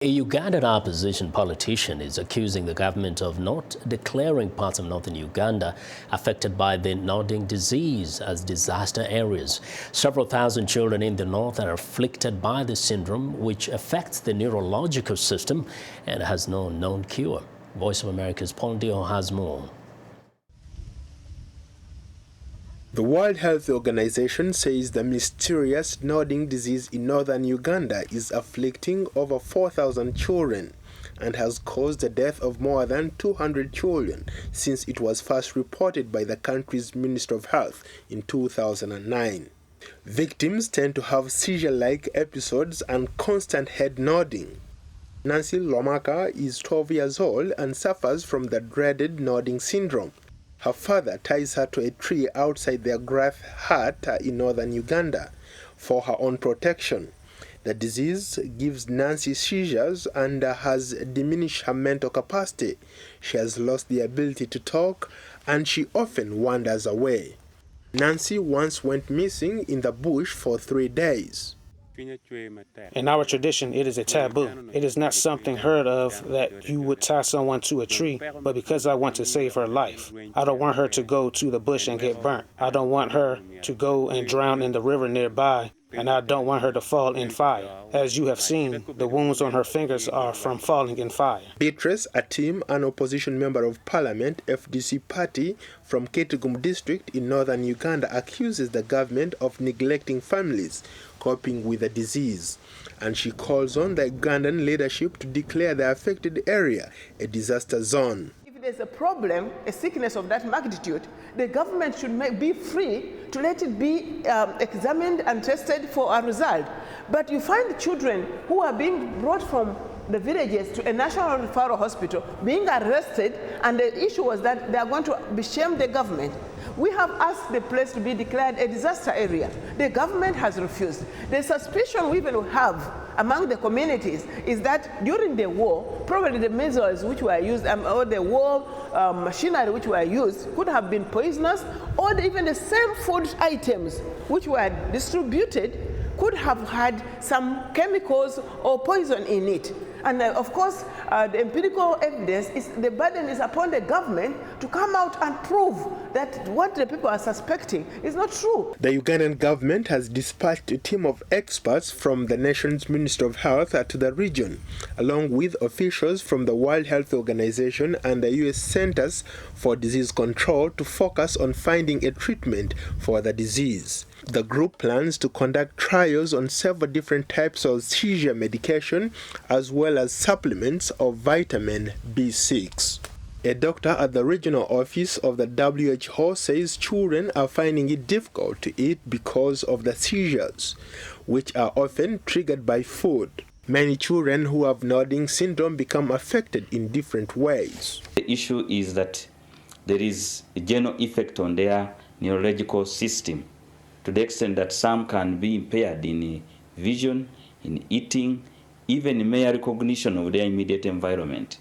A Ugandan opposition politician is accusing the government of not declaring parts of northern Uganda affected by the nodding disease as disaster areas. Several thousand children in the north are afflicted by the syndrome, which affects the neurological system and has no known cure. Voice of America's Ndiho has more. The World Health Organization says the mysterious nodding disease in northern Uganda is afflicting over 4,000 children and has caused the death of more than 200 children since it was first reported by the country's Minister of Health in 2009. Victims tend to have seizure-like episodes and constant head nodding. Nancy Lomaka is 12 years old and suffers from the dreaded nodding syndrome. Her father ties her to a tree outside their graph hut in northern Uganda for her own protection. The disease gives Nancy seizures and has diminished her mental capacity. She has lost the ability to talk and she often wanders away. Nancy once went missing in the bush for 3 days. In our tradition, it is a taboo. It is not something heard of that you would tie someone to a tree, but because I want to save her life. I don't want her to go to the bush and get burnt. I don't want her to go and drown in the river nearby, and I don't want her to fall in fire. As you have seen, the wounds on her fingers are from falling in fire. Beatrice, Atim, an opposition member of parliament, FDC party, from Ketugum district in northern Uganda, accuses the government of neglecting families coping with the disease, and she calls on the Ugandan leadership to declare the affected area a disaster zone. If there's a problem, a sickness of that magnitude, the government should be free to let it be examined and tested for a result. But you find children who are being brought from the villages to a national referral hospital being arrested, and the issue was that they are going to shame the government. We have asked the place to be declared a disaster area. The government has refused. The suspicion we even have among the communities is that during the war, probably the missiles which were used or the war machinery which were used could have been poisonous, or even the same food items which were distributed could have had some chemicals or poison in it. And of course, the empirical evidence is the burden is upon the government to come out and prove that what the people are suspecting is not true. The Ugandan government has dispatched a team of experts from the nation's Minister of Health to the region, along with officials from the World Health Organization and the U.S. Centers for Disease Control to focus on finding a treatment for the disease. The group plans to conduct trials on several different types of seizure medication as well as supplements of vitamin B6. A doctor at the regional office of the WHO says children are finding it difficult to eat because of the seizures, which are often triggered by food. Many children who have nodding syndrome become affected in different ways. The issue is that there is a general effect on their neurological system, to the extent that some can be impaired in vision, in eating, even in mere recognition of their immediate environment.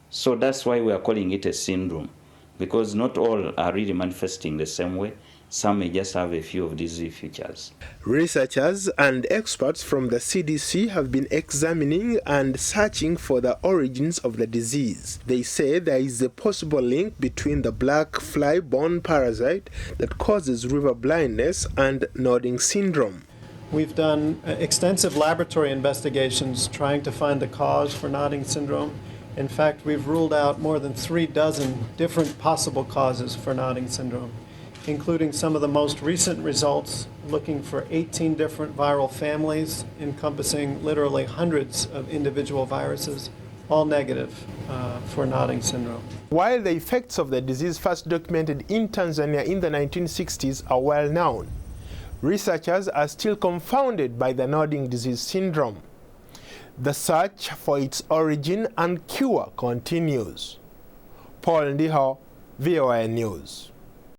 So that's why we are calling it a syndrome, because not all are really manifesting the same way. Some may just have a few of these features. Researchers and experts from the CDC have been examining and searching for the origins of the disease. They say there is a possible link between the black fly-borne parasite that causes river blindness and nodding syndrome. We've done extensive laboratory investigations trying to find the cause for nodding syndrome. In fact, we've ruled out more than 36 different possible causes for nodding syndrome, including some of the most recent results looking for 18 different viral families encompassing literally hundreds of individual viruses, all negative for nodding syndrome. While the effects of the disease first documented in Tanzania in the 1960s are well known, researchers are still confounded by the nodding disease syndrome. The search for its origin and cure continues. Ndiho, VOA News.